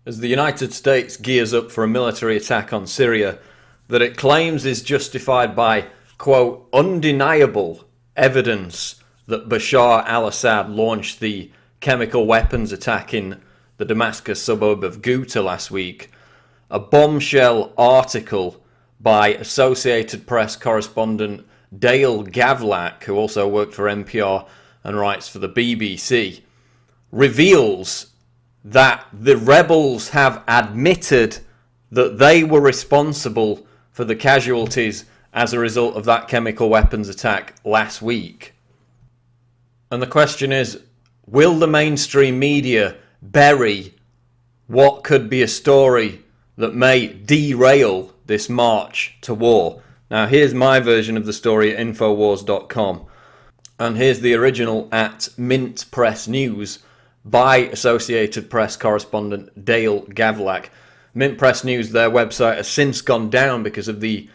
as the United States gears up for a military attack on Syria that it claims is justified by, quote, undeniable evidence that Bashar al-Assad launched the chemical weapons attack in the Damascus suburb of Ghouta last week. A bombshell article by Associated Press correspondent Dale Gavlak, who also worked for NPR and writes for the BBC, reveals that the rebels have admitted that they were responsible for the casualties as a result of that chemical weapons attack last week. And the question is, will the mainstream media bury what could be a story that may derail this march to war? Now, here's my version of the story at Infowars.com. And here's the original at Mint Press News by Associated Press correspondent Dale Gavlak. Mint Press News, their website, has since gone down because of the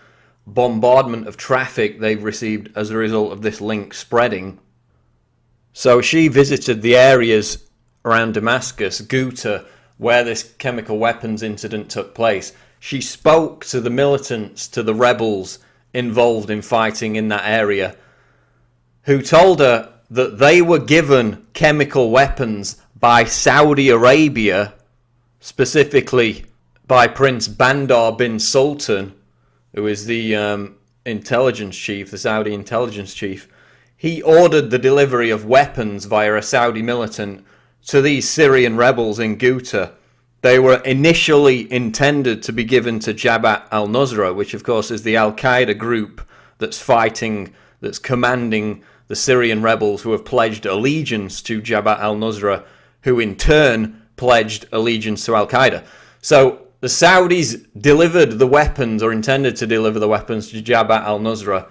bombardment of traffic they've received as a result of this link spreading. So she visited the areas around Damascus, Ghouta, where this chemical weapons incident took place. She spoke to the militants, to the rebels involved in fighting in that area, who told her that they were given chemical weapons by Saudi Arabia, specifically by Prince Bandar bin Sultan, who is the intelligence chief, the Saudi intelligence chief. He ordered the delivery of weapons via a Saudi militant to these Syrian rebels in Ghouta. They were initially intended to be given to Jabhat al-Nusra, which of course is the Al-Qaeda group that's fighting, that's commanding the Syrian rebels who have pledged allegiance to Jabhat al-Nusra, who in turn pledged allegiance to Al-Qaeda. So the Saudis delivered the weapons, or intended to deliver the weapons, to Jabhat al-Nusra.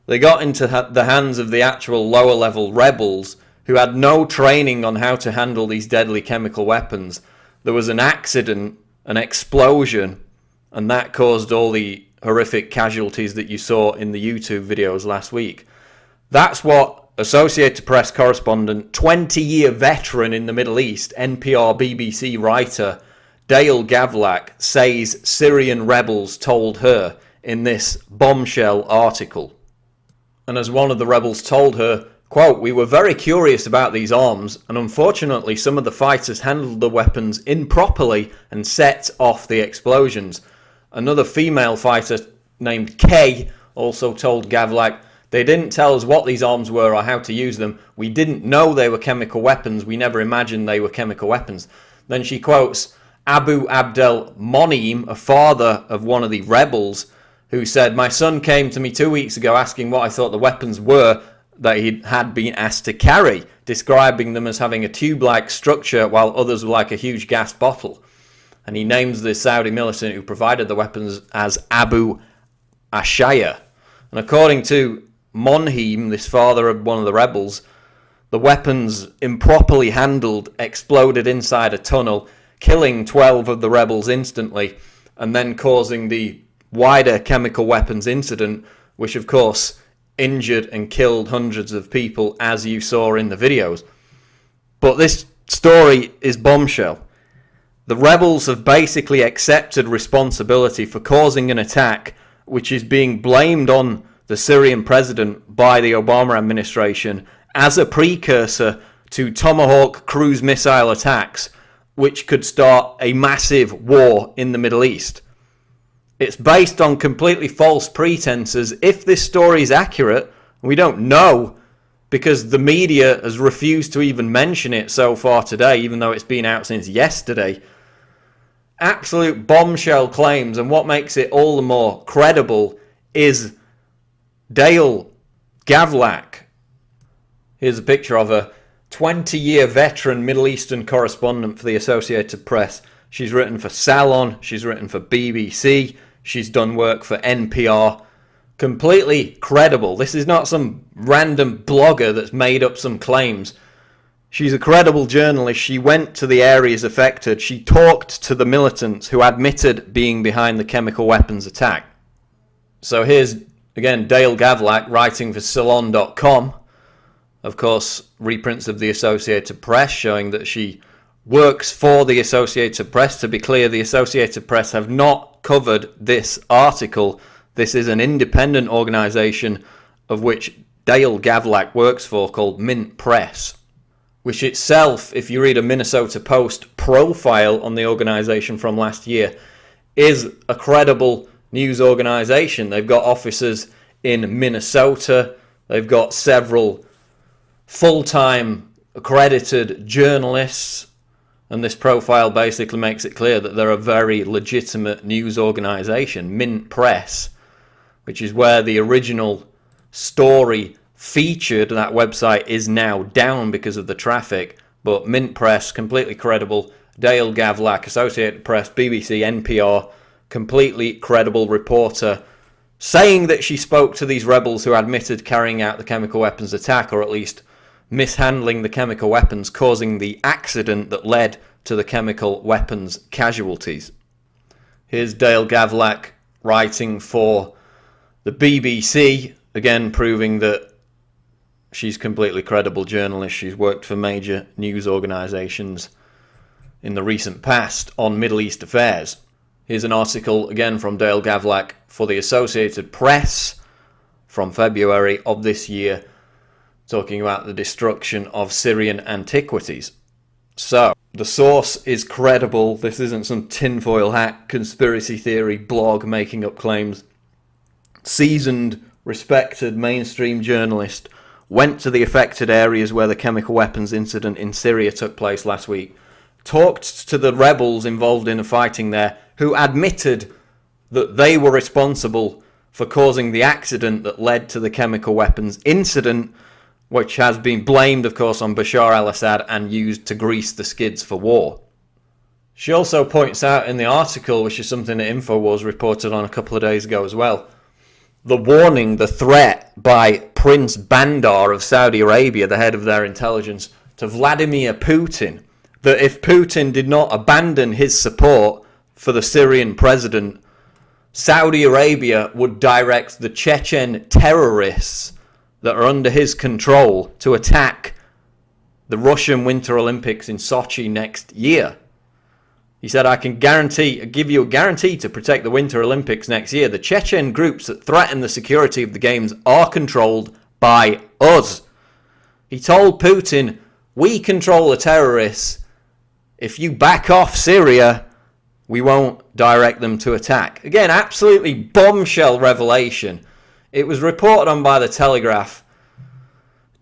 They got into the hands of the actual lower level rebels who had no training on how to handle these deadly chemical weapons. There was an accident, an explosion, and that caused all the horrific casualties that you saw in the YouTube videos last week. That's what Associated Press correspondent, 20-year veteran in the Middle East, NPR BBC writer Dale Gavlak says Syrian rebels told her in this bombshell article. And as one of the rebels told her, quote, "We were very curious about these arms, and unfortunately some of the fighters handled the weapons improperly and set off the explosions." Another female fighter named Kay also told Gavlak, "They didn't tell us what these arms were or how to use them. We didn't know they were chemical weapons. We never imagined they were chemical weapons." Then she quotes Abu Abdel Monim, a father of one of the rebels, who said, "My son came to me 2 weeks ago asking what I thought the weapons were that he had been asked to carry, describing them as having a tube-like structure while others were like a huge gas bottle." And he names the Saudi militant who provided the weapons as Abu Ashaya. And according to Monheim, this father of one of the rebels, the weapons, improperly handled, exploded inside a tunnel, killing 12 of the rebels instantly, and then causing the wider chemical weapons incident, which of course injured and killed hundreds of people, as you saw in the videos. But this story is bombshell. The rebels have basically accepted responsibility for causing an attack which is being blamed on the Syrian president by the Obama administration as a precursor to Tomahawk cruise missile attacks, which could start a massive war in the Middle East. It's based on completely false pretenses. If this story is accurate, we don't know, because the media has refused to even mention it so far today, even though it's been out since yesterday. Absolute bombshell claims, and what makes it all the more credible is Dale Gavlak. Here's a picture of her. 20-year veteran Middle Eastern correspondent for the Associated Press. She's written for Salon, she's written for BBC, she's done work for NPR. Completely credible. This is not some random blogger that's made up some claims. She's a credible journalist. She went to the areas affected. She talked to the militants who admitted being behind the chemical weapons attack. So here's, again, Dale Gavlak writing for Salon.com. Of course, reprints of the Associated Press showing that she works for the Associated Press. To be clear, the Associated Press have not covered this article. This is an independent organisation of which Dale Gavlak works for, called Mint Press, which itself, if you read a Minnesota Post profile on the organisation from last year, is a credible news organisation. They've got offices in Minnesota. They've got several full-time accredited journalists, and this profile basically makes it clear that they're a very legitimate news organisation. Mint Press, which is where the original story featured, that website is now down because of the traffic, but Mint Press, completely credible. Dale Gavlak, Associated Press, BBC, NPR, completely credible reporter, saying that she spoke to these rebels who admitted carrying out the chemical weapons attack, or at least mishandling the chemical weapons, causing the accident that led to the chemical weapons casualties. Here's Dale Gavlak writing for the BBC, again proving that she's completely credible journalist. She's worked for major news organisations in the recent past on Middle East affairs. Here's an article again from Dale Gavlak for the Associated Press from February of this year, talking about the destruction of Syrian antiquities. So, the source is credible. This isn't some tinfoil hat conspiracy theory blog making up claims. Seasoned, respected mainstream journalist went to the affected areas where the chemical weapons incident in Syria took place last week, talked to the rebels involved in the fighting there, who admitted that they were responsible for causing the accident that led to the chemical weapons incident, which has been blamed, of course, on Bashar al-Assad and used to grease the skids for war. She also points out in the article, which is something that InfoWars reported on a couple of days ago as well, the warning, the threat by Prince Bandar of Saudi Arabia, the head of their intelligence, to Vladimir Putin, that if Putin did not abandon his support for the Syrian president, Saudi Arabia would direct the Chechen terrorists that are under his control to attack the Russian Winter Olympics in Sochi next year. He said, I can give you a guarantee to protect the Winter Olympics next year. The Chechen groups that threaten the security of the games are controlled by us. He told Putin, we control the terrorists. If you back off Syria, we won't direct them to attack. Again, absolutely bombshell revelation. It was reported on by the Telegraph.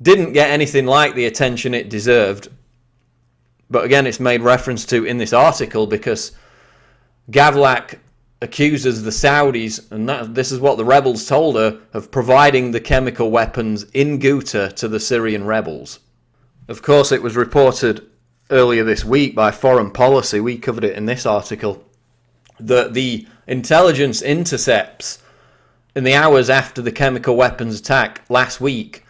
Didn't get anything like the attention it deserved. But again, it's made reference to in this article because Gavlak accuses the Saudis, and this is what the rebels told her, of providing the chemical weapons in Ghouta to the Syrian rebels. Of course, it was reported earlier this week by Foreign Policy, we covered it in this article, that the intelligence intercepts in the hours after the chemical weapons attack last week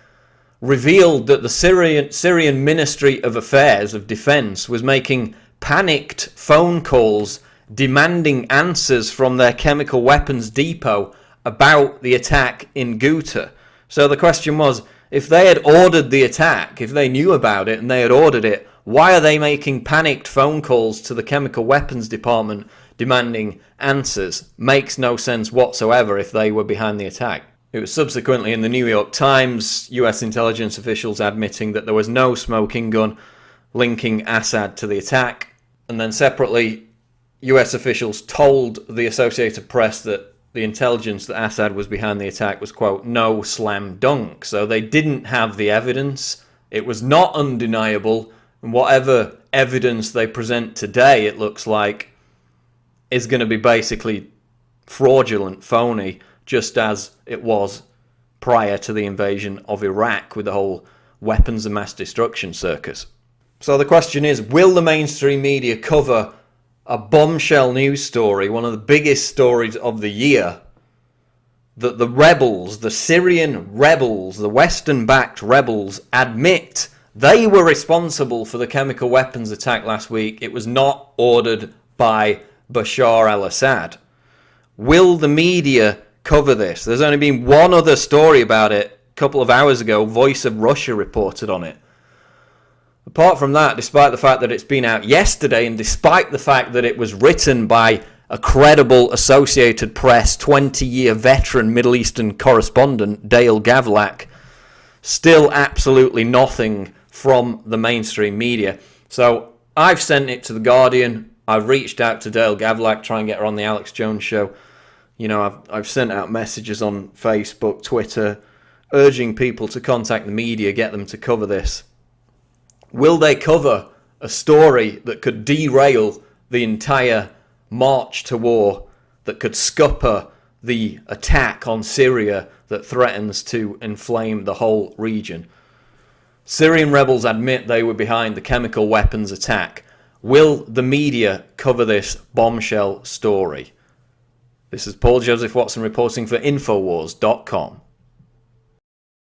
revealed that the Syrian Ministry of Affairs of Defense was making panicked phone calls demanding answers from their chemical weapons depot about the attack in Ghouta. So the question was, if they had ordered the attack, if they knew about it and they had ordered it, why are they making panicked phone calls to the chemical weapons department demanding answers? Makes no sense whatsoever if they were behind the attack. It was subsequently in the New York Times, US intelligence officials admitting that there was no smoking gun linking Assad to the attack. And then separately, US officials told the Associated Press that the intelligence that Assad was behind the attack was, quote, no slam dunk. So they didn't have the evidence. It was not undeniable. And whatever evidence they present today, it looks like, is going to be basically fraudulent, phony, just as it was prior to the invasion of Iraq with the whole weapons of mass destruction circus. So the question is, will the mainstream media cover a bombshell news story, one of the biggest stories of the year, that the rebels, the Syrian rebels, the Western-backed rebels, admit they were responsible for the chemical weapons attack last week? It was not ordered by Bashar al-Assad. Will the media cover this? There's only been one other story about it a couple of hours ago. Voice of Russia reported on it. Apart from that, despite the fact that it's been out yesterday, and despite the fact that it was written by a credible Associated Press 20-year veteran Middle Eastern correspondent, Dale Gavlak, still absolutely nothing from the mainstream media. So I've sent it to The Guardian. I've reached out to Dale Gavlak, try and get her on the Alex Jones show. You know, I've sent out messages on Facebook, Twitter, urging people to contact the media, get them to cover this. Will they cover a story that could derail the entire march to war, that could scupper the attack on Syria that threatens to inflame the whole region? Syrian rebels admit they were behind the chemical weapons attack. Will the media cover this bombshell story? This is Paul Joseph Watson reporting for Infowars.com.